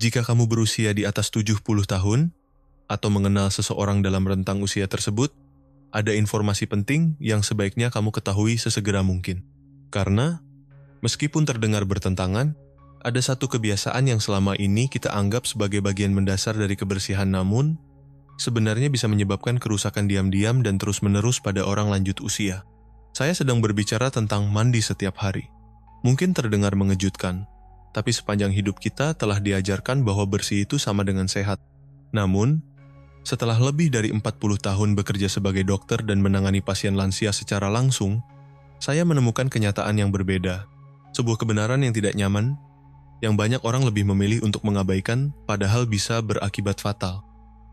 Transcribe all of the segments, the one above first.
Jika kamu berusia di atas 70 tahun, atau mengenal seseorang dalam rentang usia tersebut, ada informasi penting yang sebaiknya kamu ketahui sesegera mungkin. Karena, meskipun terdengar bertentangan, ada satu kebiasaan yang selama ini kita anggap sebagai bagian mendasar dari kebersihan namun, sebenarnya bisa menyebabkan kerusakan diam-diam dan terus-menerus pada orang lanjut usia. Saya sedang berbicara tentang mandi setiap hari. Mungkin terdengar mengejutkan, tapi sepanjang hidup kita telah diajarkan bahwa bersih itu sama dengan sehat. Namun, setelah lebih dari 40 tahun bekerja sebagai dokter dan menangani pasien lansia secara langsung, saya menemukan kenyataan yang berbeda. Sebuah kebenaran yang tidak nyaman, yang banyak orang lebih memilih untuk mengabaikan, padahal bisa berakibat fatal.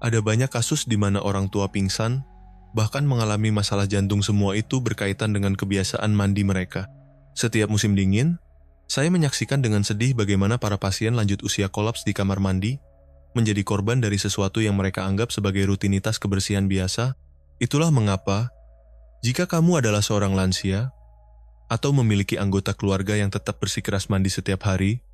Ada banyak kasus di mana orang tua pingsan, bahkan mengalami masalah jantung. Semua itu berkaitan dengan kebiasaan mandi mereka. Setiap musim dingin, saya menyaksikan dengan sedih bagaimana para pasien lanjut usia kolaps di kamar mandi, menjadi korban dari sesuatu yang mereka anggap sebagai rutinitas kebersihan biasa. Itulah mengapa, jika kamu adalah seorang lansia, atau memiliki anggota keluarga yang tetap bersikeras mandi setiap hari,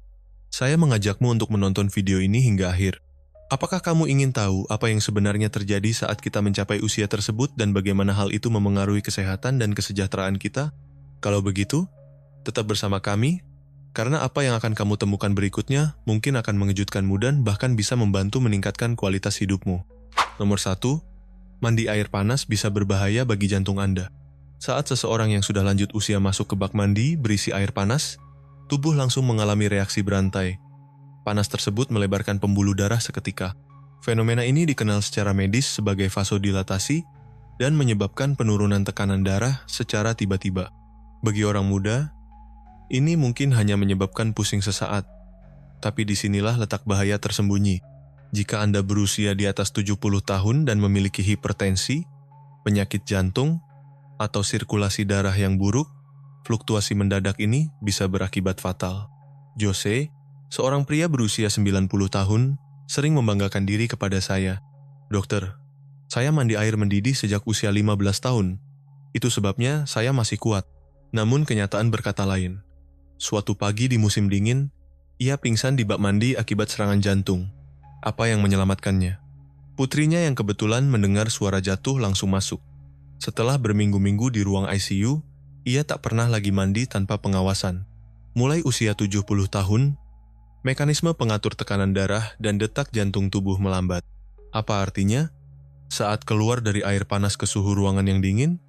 saya mengajakmu untuk menonton video ini hingga akhir. Apakah kamu ingin tahu apa yang sebenarnya terjadi saat kita mencapai usia tersebut dan bagaimana hal itu memengaruhi kesehatan dan kesejahteraan kita? Kalau begitu, tetap bersama kami, karena apa yang akan kamu temukan berikutnya mungkin akan mengejutkanmu dan bahkan bisa membantu meningkatkan kualitas hidupmu. Nomor 1, mandi air panas bisa berbahaya bagi jantung Anda. Saat seseorang yang sudah lanjut usia masuk ke bak mandi berisi air panas, tubuh langsung mengalami reaksi berantai. Panas tersebut melebarkan pembuluh darah seketika. Fenomena ini dikenal secara medis sebagai vasodilatasi dan menyebabkan penurunan tekanan darah secara tiba-tiba. Bagi orang muda, ini mungkin hanya menyebabkan pusing sesaat. Tapi disinilah letak bahaya tersembunyi. Jika Anda berusia di atas 70 tahun dan memiliki hipertensi, penyakit jantung, atau sirkulasi darah yang buruk, fluktuasi mendadak ini bisa berakibat fatal. Jose, seorang pria berusia 90 tahun, sering membanggakan diri kepada saya. Dokter, saya mandi air mendidih sejak usia 15 tahun. Itu sebabnya saya masih kuat. Namun kenyataan berkata lain. Suatu pagi di musim dingin, ia pingsan di bak mandi akibat serangan jantung. Apa yang menyelamatkannya? Putrinya yang kebetulan mendengar suara jatuh langsung masuk. Setelah berminggu-minggu di ruang ICU, ia tak pernah lagi mandi tanpa pengawasan. Mulai usia 70 tahun, mekanisme pengatur tekanan darah dan detak jantung tubuh melambat. Apa artinya? Saat keluar dari air panas ke suhu ruangan yang dingin,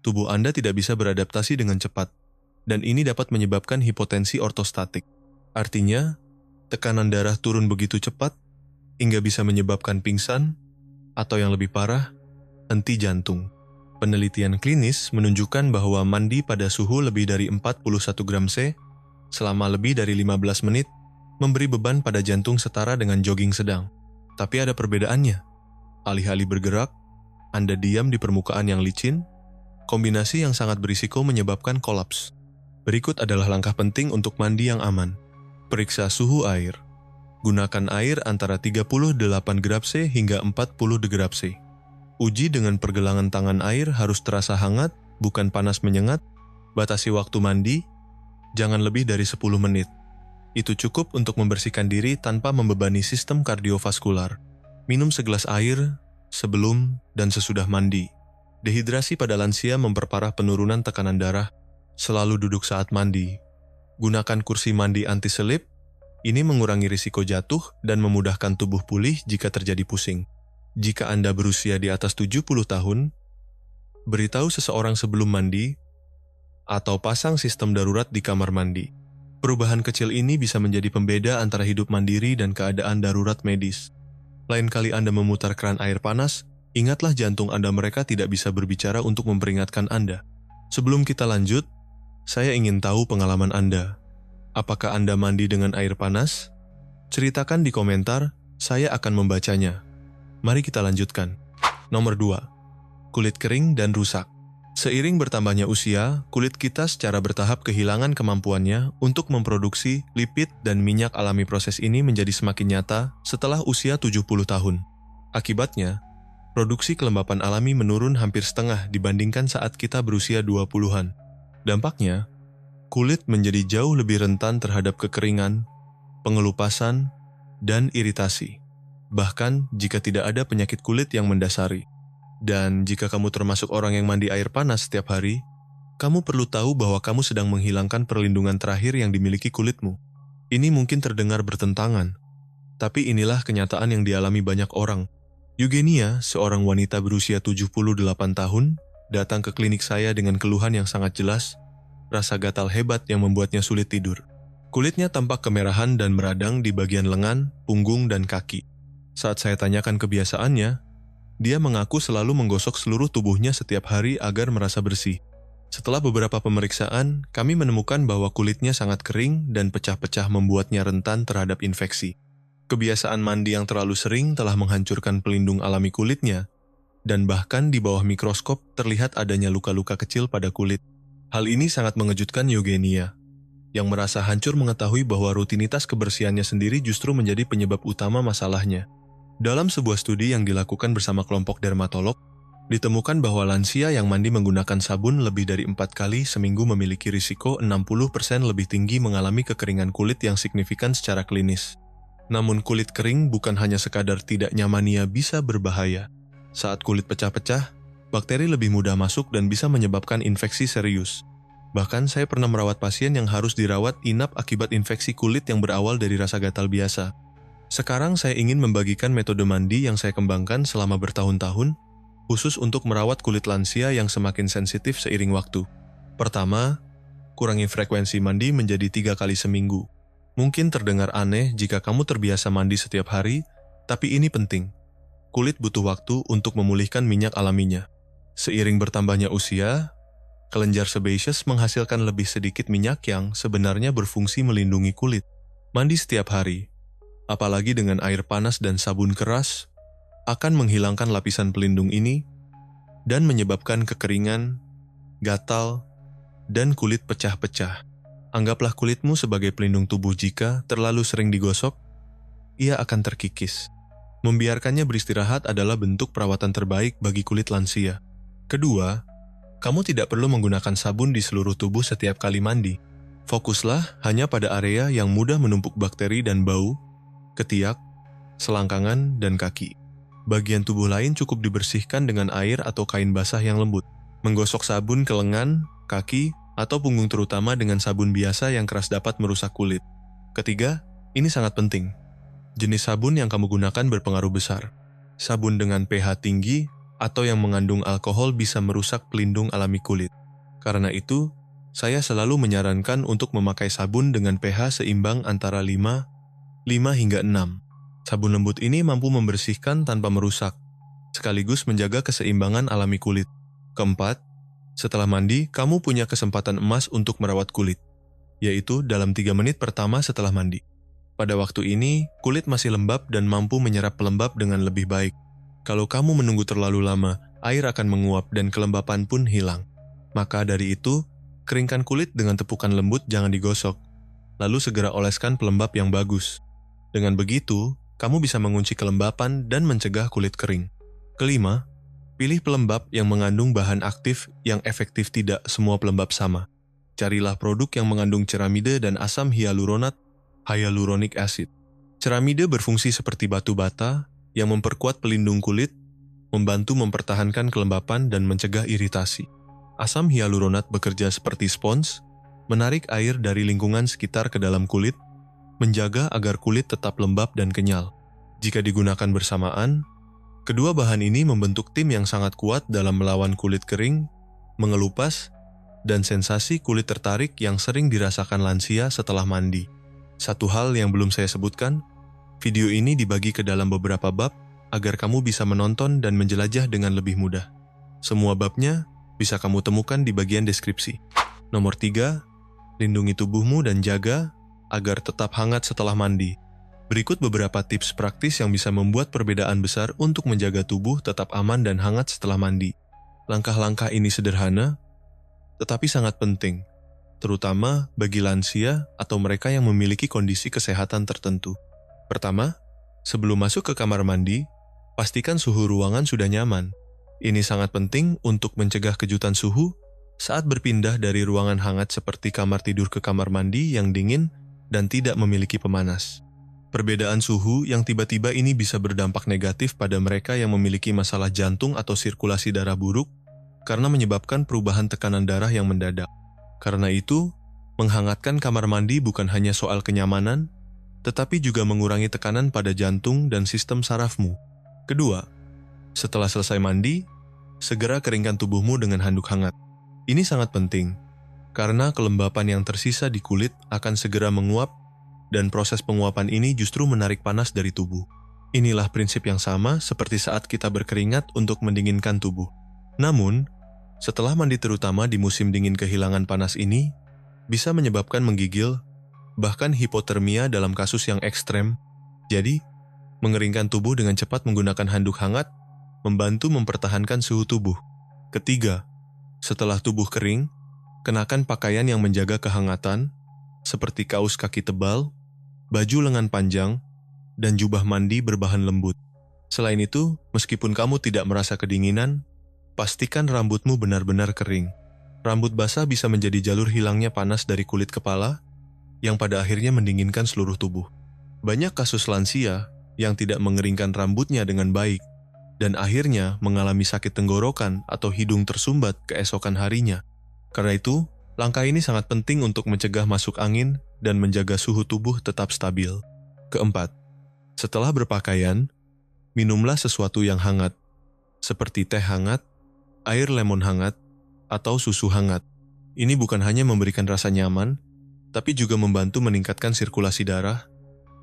tubuh Anda tidak bisa beradaptasi dengan cepat, dan ini dapat menyebabkan hipotensi ortostatik. Artinya, tekanan darah turun begitu cepat, hingga bisa menyebabkan pingsan, atau yang lebih parah, henti jantung. Penelitian klinis menunjukkan bahwa mandi pada suhu lebih dari 41 gram C selama lebih dari 15 menit memberi beban pada jantung setara dengan jogging sedang. Tapi ada perbedaannya. Alih-alih bergerak, Anda diam di permukaan yang licin, kombinasi yang sangat berisiko menyebabkan kolaps. Berikut adalah langkah penting untuk mandi yang aman. Periksa suhu air. Gunakan air antara 38 gram C hingga 40 gram C. Uji dengan pergelangan tangan air harus terasa hangat, bukan panas menyengat. Batasi waktu mandi, jangan lebih dari 10 menit. Itu cukup untuk membersihkan diri tanpa membebani sistem kardiovaskular. Minum segelas air sebelum dan sesudah mandi. Dehidrasi pada lansia memperparah penurunan tekanan darah. Selalu duduk saat mandi. Gunakan kursi mandi anti-selip. Ini mengurangi risiko jatuh dan memudahkan tubuh pulih jika terjadi pusing. Jika Anda berusia di atas 70 tahun, beritahu seseorang sebelum mandi, atau pasang sistem darurat di kamar mandi. Perubahan kecil ini bisa menjadi pembeda antara hidup mandiri dan keadaan darurat medis. Lain kali Anda memutar keran air panas, ingatlah jantung Anda mereka tidak bisa berbicara untuk memperingatkan Anda. Sebelum kita lanjut, saya ingin tahu pengalaman Anda. Apakah Anda mandi dengan air panas? Ceritakan di komentar, saya akan membacanya. Mari kita lanjutkan. Nomor 2. Kulit kering dan rusak. Seiring bertambahnya usia, kulit kita secara bertahap kehilangan kemampuannya untuk memproduksi lipid dan minyak alami. Proses ini menjadi semakin nyata setelah usia 70 tahun. Akibatnya, produksi kelembapan alami menurun hampir setengah dibandingkan saat kita berusia 20-an. Dampaknya, kulit menjadi jauh lebih rentan terhadap kekeringan, pengelupasan, dan iritasi. Bahkan jika tidak ada penyakit kulit yang mendasari. Dan jika kamu termasuk orang yang mandi air panas setiap hari, kamu perlu tahu bahwa kamu sedang menghilangkan perlindungan terakhir yang dimiliki kulitmu. Ini mungkin terdengar bertentangan, tapi inilah kenyataan yang dialami banyak orang. Eugenia, seorang wanita berusia 78 tahun, datang ke klinik saya dengan keluhan yang sangat jelas, rasa gatal hebat yang membuatnya sulit tidur. Kulitnya tampak kemerahan dan meradang di bagian lengan, punggung, dan kaki. Saat saya tanyakan kebiasaannya, dia mengaku selalu menggosok seluruh tubuhnya setiap hari agar merasa bersih. Setelah beberapa pemeriksaan, kami menemukan bahwa kulitnya sangat kering dan pecah-pecah membuatnya rentan terhadap infeksi. Kebiasaan mandi yang terlalu sering telah menghancurkan pelindung alami kulitnya, dan bahkan di bawah mikroskop terlihat adanya luka-luka kecil pada kulit. Hal ini sangat mengejutkan Eugenia, yang merasa hancur mengetahui bahwa rutinitas kebersihannya sendiri justru menjadi penyebab utama masalahnya. Dalam sebuah studi yang dilakukan bersama kelompok dermatolog, ditemukan bahwa lansia yang mandi menggunakan sabun lebih dari 4 kali seminggu memiliki risiko 60% lebih tinggi mengalami kekeringan kulit yang signifikan secara klinis. Namun kulit kering bukan hanya sekadar tidak nyamannya bisa berbahaya. Saat kulit pecah-pecah, bakteri lebih mudah masuk dan bisa menyebabkan infeksi serius. Bahkan saya pernah merawat pasien yang harus dirawat inap akibat infeksi kulit yang berawal dari rasa gatal biasa. Sekarang saya ingin membagikan metode mandi yang saya kembangkan selama bertahun-tahun, khusus untuk merawat kulit lansia yang semakin sensitif seiring waktu. Pertama, kurangi frekuensi mandi menjadi 3 kali seminggu. Mungkin terdengar aneh jika kamu terbiasa mandi setiap hari, tapi ini penting. Kulit butuh waktu untuk memulihkan minyak alaminya. Seiring bertambahnya usia, kelenjar sebaceous menghasilkan lebih sedikit minyak yang sebenarnya berfungsi melindungi kulit. Mandi setiap hari, apalagi dengan air panas dan sabun keras, akan menghilangkan lapisan pelindung ini dan menyebabkan kekeringan, gatal, dan kulit pecah-pecah. Anggaplah kulitmu sebagai pelindung tubuh. Jika terlalu sering digosok, ia akan terkikis. Membiarkannya beristirahat adalah bentuk perawatan terbaik bagi kulit lansia. Kedua, kamu tidak perlu menggunakan sabun di seluruh tubuh setiap kali mandi. Fokuslah hanya pada area yang mudah menumpuk bakteri dan bau, ketiak, selangkangan, dan kaki. Bagian tubuh lain cukup dibersihkan dengan air atau kain basah yang lembut. Menggosok sabun ke lengan, kaki, atau punggung terutama dengan sabun biasa yang keras dapat merusak kulit. Ketiga, ini sangat penting. Jenis sabun yang kamu gunakan berpengaruh besar. Sabun dengan pH tinggi atau yang mengandung alkohol bisa merusak pelindung alami kulit. Karena itu, saya selalu menyarankan untuk memakai sabun dengan pH seimbang antara 5 hingga 6. Sabun lembut ini mampu membersihkan tanpa merusak, sekaligus menjaga keseimbangan alami kulit. Keempat, setelah mandi, kamu punya kesempatan emas untuk merawat kulit, yaitu dalam 3 menit pertama setelah mandi. Pada waktu ini, kulit masih lembab dan mampu menyerap pelembab dengan lebih baik. Kalau kamu menunggu terlalu lama, air akan menguap dan kelembapan pun hilang. Maka dari itu, keringkan kulit dengan tepukan lembut, jangan digosok. Lalu segera oleskan pelembab yang bagus. Dengan begitu, kamu bisa mengunci kelembapan dan mencegah kulit kering. Kelima, pilih pelembab yang mengandung bahan aktif yang efektif. Tidak semua pelembab sama. Carilah produk yang mengandung ceramide dan asam hyaluronic acid. Ceramide berfungsi seperti batu bata yang memperkuat pelindung kulit, membantu mempertahankan kelembapan dan mencegah iritasi. Asam hyaluronat bekerja seperti spons, menarik air dari lingkungan sekitar ke dalam kulit, menjaga agar kulit tetap lembab dan kenyal. Jika digunakan bersamaan, kedua bahan ini membentuk tim yang sangat kuat dalam melawan kulit kering, mengelupas, dan sensasi kulit tertarik yang sering dirasakan lansia setelah mandi. Satu hal yang belum saya sebutkan, video ini dibagi ke dalam beberapa bab agar kamu bisa menonton dan menjelajah dengan lebih mudah. Semua babnya bisa kamu temukan di bagian deskripsi. Nomor 3, lindungi tubuhmu dan jaga agar tetap hangat setelah mandi. Berikut beberapa tips praktis yang bisa membuat perbedaan besar untuk menjaga tubuh tetap aman dan hangat setelah mandi. Langkah-langkah ini sederhana, tetapi sangat penting, terutama bagi lansia atau mereka yang memiliki kondisi kesehatan tertentu. Pertama, sebelum masuk ke kamar mandi, pastikan suhu ruangan sudah nyaman. Ini sangat penting untuk mencegah kejutan suhu saat berpindah dari ruangan hangat seperti kamar tidur ke kamar mandi yang dingin dan tidak memiliki pemanas. Perbedaan suhu yang tiba-tiba ini bisa berdampak negatif pada mereka yang memiliki masalah jantung atau sirkulasi darah buruk karena menyebabkan perubahan tekanan darah yang mendadak. Karena itu, menghangatkan kamar mandi bukan hanya soal kenyamanan, tetapi juga mengurangi tekanan pada jantung dan sistem sarafmu. Kedua, setelah selesai mandi, segera keringkan tubuhmu dengan handuk hangat. Ini sangat penting, karena kelembapan yang tersisa di kulit akan segera menguap dan proses penguapan ini justru menarik panas dari tubuh. Inilah prinsip yang sama seperti saat kita berkeringat untuk mendinginkan tubuh. Namun, setelah mandi terutama di musim dingin kehilangan panas ini, bisa menyebabkan menggigil, bahkan hipotermia dalam kasus yang ekstrem. Jadi, mengeringkan tubuh dengan cepat menggunakan handuk hangat membantu mempertahankan suhu tubuh. Ketiga, setelah tubuh kering, kenakan pakaian yang menjaga kehangatan, seperti kaos kaki tebal, baju lengan panjang, dan jubah mandi berbahan lembut. Selain itu, meskipun kamu tidak merasa kedinginan, pastikan rambutmu benar-benar kering. Rambut basah bisa menjadi jalur hilangnya panas dari kulit kepala, yang pada akhirnya mendinginkan seluruh tubuh. Banyak kasus lansia yang tidak mengeringkan rambutnya dengan baik, dan akhirnya mengalami sakit tenggorokan atau hidung tersumbat keesokan harinya. Karena itu, langkah ini sangat penting untuk mencegah masuk angin dan menjaga suhu tubuh tetap stabil. Keempat, setelah berpakaian, minumlah sesuatu yang hangat, seperti teh hangat, air lemon hangat, atau susu hangat. Ini bukan hanya memberikan rasa nyaman, tapi juga membantu meningkatkan sirkulasi darah,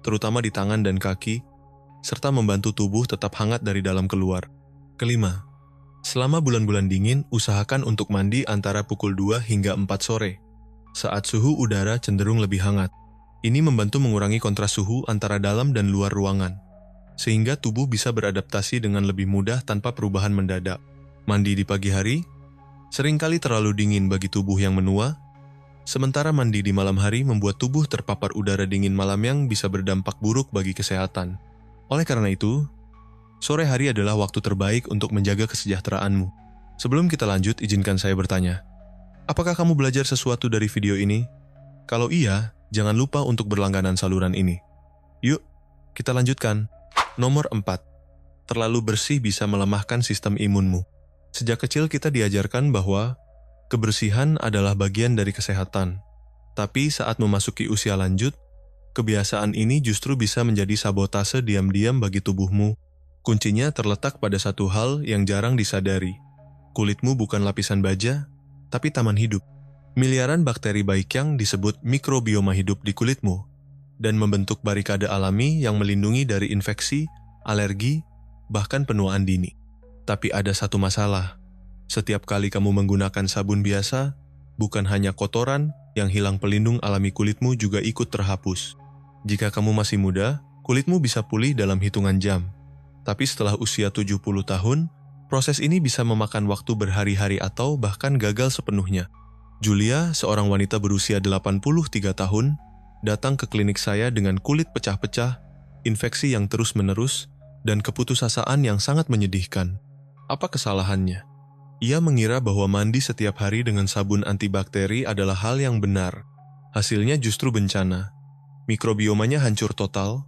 terutama di tangan dan kaki, serta membantu tubuh tetap hangat dari dalam keluar. Kelima, selama bulan-bulan dingin, usahakan untuk mandi antara pukul 2 hingga 4 sore, saat suhu udara cenderung lebih hangat. Ini membantu mengurangi kontras suhu antara dalam dan luar ruangan, sehingga tubuh bisa beradaptasi dengan lebih mudah tanpa perubahan mendadak. Mandi di pagi hari seringkali terlalu dingin bagi tubuh yang menua, sementara mandi di malam hari membuat tubuh terpapar udara dingin malam yang bisa berdampak buruk bagi kesehatan. Oleh karena itu, sore hari adalah waktu terbaik untuk menjaga kesejahteraanmu. Sebelum kita lanjut, izinkan saya bertanya, apakah kamu belajar sesuatu dari video ini? Kalau iya, jangan lupa untuk berlangganan saluran ini. Yuk, kita lanjutkan. Nomor 4. Terlalu bersih bisa melemahkan sistem imunmu. Sejak kecil kita diajarkan bahwa kebersihan adalah bagian dari kesehatan. Tapi saat memasuki usia lanjut, kebiasaan ini justru bisa menjadi sabotase diam-diam bagi tubuhmu. Kuncinya terletak pada satu hal yang jarang disadari. Kulitmu bukan lapisan baja, tapi taman hidup. Miliaran bakteri baik yang disebut mikrobioma hidup di kulitmu, dan membentuk barikade alami yang melindungi dari infeksi, alergi, bahkan penuaan dini. Tapi ada satu masalah. Setiap kali kamu menggunakan sabun biasa, bukan hanya kotoran yang hilang pelindung alami kulitmu juga ikut terhapus. Jika kamu masih muda, kulitmu bisa pulih dalam hitungan jam. Tapi setelah usia 70 tahun, proses ini bisa memakan waktu berhari-hari atau bahkan gagal sepenuhnya. Julia, seorang wanita berusia 83 tahun, datang ke klinik saya dengan kulit pecah-pecah, infeksi yang terus-menerus, dan keputusasaan yang sangat menyedihkan. Apa kesalahannya? Ia mengira bahwa mandi setiap hari dengan sabun antibakteri adalah hal yang benar. Hasilnya justru bencana. Mikrobiomanya hancur total,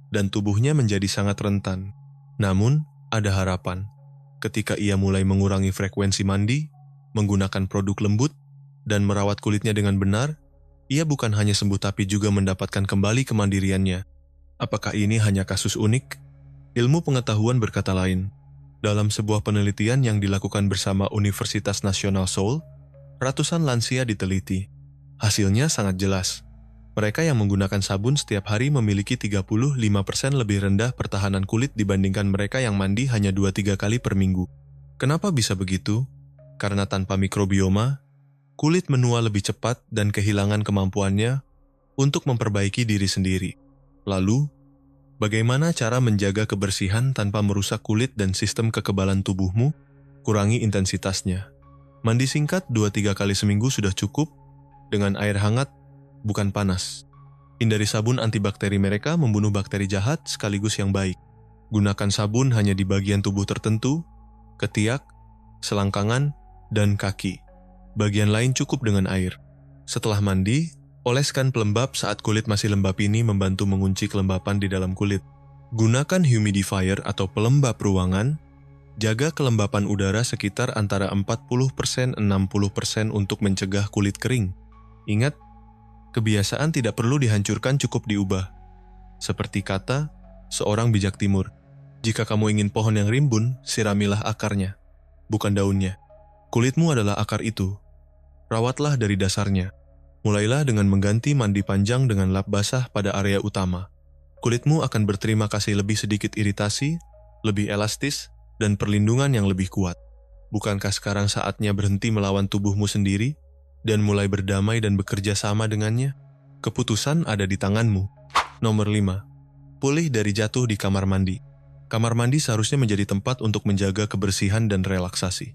dan tubuhnya menjadi sangat rentan. Namun, ada harapan. Ketika ia mulai mengurangi frekuensi mandi, menggunakan produk lembut, dan merawat kulitnya dengan benar, ia bukan hanya sembuh tapi juga mendapatkan kembali kemandiriannya. Apakah ini hanya kasus unik? Ilmu pengetahuan berkata lain. Dalam sebuah penelitian yang dilakukan bersama Universitas Nasional Seoul, ratusan lansia diteliti. Hasilnya sangat jelas. Mereka yang menggunakan sabun setiap hari memiliki 35% lebih rendah pertahanan kulit dibandingkan mereka yang mandi hanya 2-3 kali per minggu. Kenapa bisa begitu? Karena tanpa mikrobioma, kulit menua lebih cepat dan kehilangan kemampuannya untuk memperbaiki diri sendiri. Lalu, bagaimana cara menjaga kebersihan tanpa merusak kulit dan sistem kekebalan tubuhmu? Kurangi intensitasnya. Mandi singkat 2-3 kali seminggu sudah cukup, dengan air hangat, bukan panas. Hindari sabun antibakteri, mereka membunuh bakteri jahat sekaligus yang baik. Gunakan sabun hanya di bagian tubuh tertentu, ketiak, selangkangan, dan kaki. Bagian lain cukup dengan air. Setelah mandi, Oleskan pelembab saat kulit masih lembab ini membantu mengunci kelembapan di dalam kulit. Gunakan humidifier atau pelembab ruangan. Jaga kelembapan udara sekitar antara 40–60% untuk mencegah kulit kering. Ingat, kebiasaan tidak perlu dihancurkan, cukup diubah. Seperti kata seorang bijak timur, jika kamu ingin pohon yang rimbun, siramilah akarnya, bukan daunnya. Kulitmu adalah akar itu. Rawatlah dari dasarnya. Mulailah dengan mengganti mandi panjang dengan lap basah pada area utama. Kulitmu akan berterima kasih, lebih sedikit iritasi, lebih elastis, dan perlindungan yang lebih kuat. Bukankah sekarang saatnya berhenti melawan tubuhmu sendiri dan mulai berdamai dan bekerja sama dengannya? Keputusan ada di tanganmu. Nomor 5. Pulih dari jatuh di kamar mandi. Kamar mandi seharusnya menjadi tempat untuk menjaga kebersihan dan relaksasi.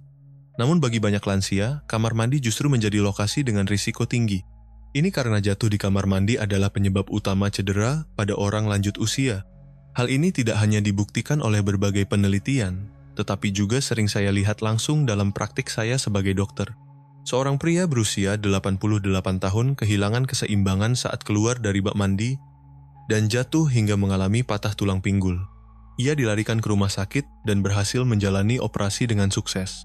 Namun bagi banyak lansia, kamar mandi justru menjadi lokasi dengan risiko tinggi. Ini karena jatuh di kamar mandi adalah penyebab utama cedera pada orang lanjut usia. Hal ini tidak hanya dibuktikan oleh berbagai penelitian, tetapi juga sering saya lihat langsung dalam praktik saya sebagai dokter. Seorang pria berusia 88 tahun kehilangan keseimbangan saat keluar dari bak mandi dan jatuh hingga mengalami patah tulang pinggul. Ia dilarikan ke rumah sakit dan berhasil menjalani operasi dengan sukses.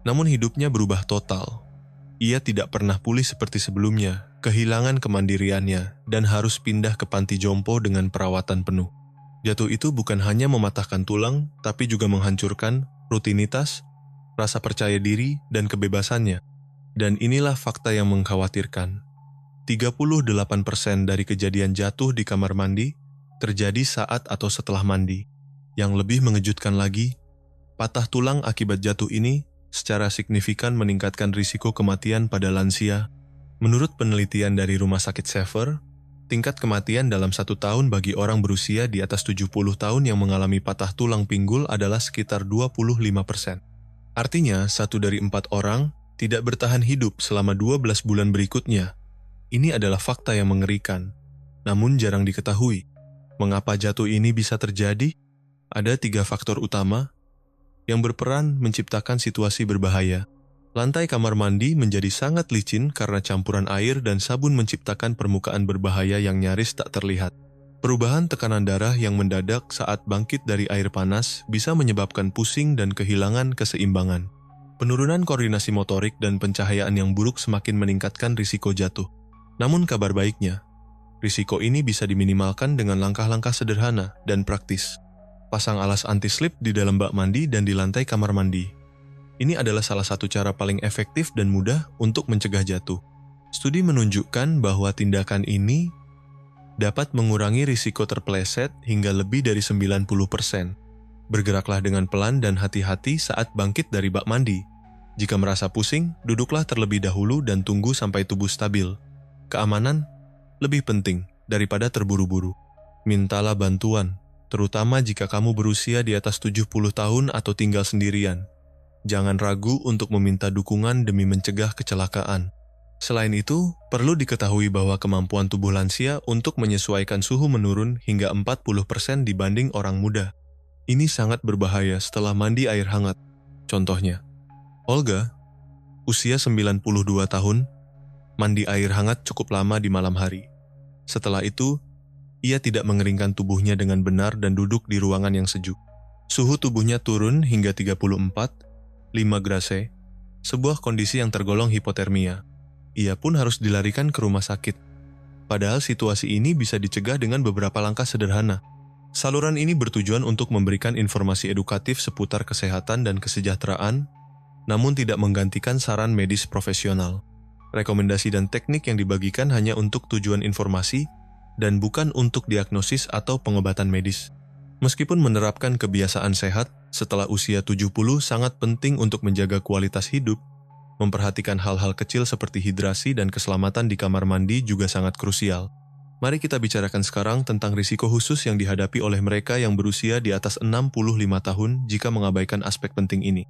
Namun hidupnya berubah total. Ia tidak pernah pulih seperti sebelumnya, kehilangan kemandiriannya, dan harus pindah ke panti jompo dengan perawatan penuh. Jatuh itu bukan hanya mematahkan tulang, tapi juga menghancurkan rutinitas, rasa percaya diri, dan kebebasannya. Dan inilah fakta yang mengkhawatirkan. 38% dari kejadian jatuh di kamar mandi terjadi saat atau setelah mandi. Yang lebih mengejutkan lagi, patah tulang akibat jatuh ini secara signifikan meningkatkan risiko kematian pada lansia. Menurut penelitian dari Rumah Sakit Sever, tingkat kematian dalam 1 tahun bagi orang berusia di atas 70 tahun yang mengalami patah tulang pinggul adalah sekitar 25%. Artinya, 1 dari 4 orang tidak bertahan hidup selama 12 bulan berikutnya. Ini adalah fakta yang mengerikan, namun jarang diketahui. Mengapa jatuh ini bisa terjadi? Ada 3 faktor utama yang berperan menciptakan situasi berbahaya. Lantai kamar mandi menjadi sangat licin karena campuran air dan sabun menciptakan permukaan berbahaya yang nyaris tak terlihat. Perubahan tekanan darah yang mendadak saat bangkit dari air panas bisa menyebabkan pusing dan kehilangan keseimbangan. Penurunan koordinasi motorik dan pencahayaan yang buruk semakin meningkatkan risiko jatuh. Namun kabar baiknya, risiko ini bisa diminimalkan dengan langkah-langkah sederhana dan praktis. Pasang alas anti-slip di dalam bak mandi dan di lantai kamar mandi. Ini adalah salah satu cara paling efektif dan mudah untuk mencegah jatuh. Studi menunjukkan bahwa tindakan ini dapat mengurangi risiko terpeleset hingga lebih dari 90%. Bergeraklah dengan pelan dan hati-hati saat bangkit dari bak mandi. Jika merasa pusing, duduklah terlebih dahulu dan tunggu sampai tubuh stabil. Keamanan lebih penting daripada terburu-buru. Mintalah bantuan, terutama jika kamu berusia di atas 70 tahun atau tinggal sendirian. Jangan ragu untuk meminta dukungan demi mencegah kecelakaan. Selain itu, perlu diketahui bahwa kemampuan tubuh lansia untuk menyesuaikan suhu menurun hingga 40% dibanding orang muda. Ini sangat berbahaya setelah mandi air hangat. Contohnya, Olga, usia 92 tahun, mandi air hangat cukup lama di malam hari. Setelah itu, ia tidak mengeringkan tubuhnya dengan benar dan duduk di ruangan yang sejuk. Suhu tubuhnya turun hingga 34,5 grade, sebuah kondisi yang tergolong hipotermia. Ia pun harus dilarikan ke rumah sakit. Padahal situasi ini bisa dicegah dengan beberapa langkah sederhana. Saluran ini bertujuan untuk memberikan informasi edukatif seputar kesehatan dan kesejahteraan, namun tidak menggantikan saran medis profesional. Rekomendasi dan teknik yang dibagikan hanya untuk tujuan informasi dan bukan untuk diagnosis atau pengobatan medis. Meskipun menerapkan kebiasaan sehat setelah usia 70 sangat penting untuk menjaga kualitas hidup, memperhatikan hal-hal kecil seperti hidrasi dan keselamatan di kamar mandi juga sangat krusial. Mari kita bicarakan sekarang tentang risiko khusus yang dihadapi oleh mereka yang berusia di atas 65 tahun jika mengabaikan aspek penting ini.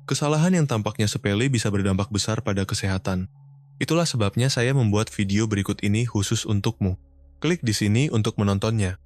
Kesalahan yang tampaknya sepele bisa berdampak besar pada kesehatan. Itulah sebabnya saya membuat video berikut ini khusus untukmu. Klik di sini untuk menontonnya.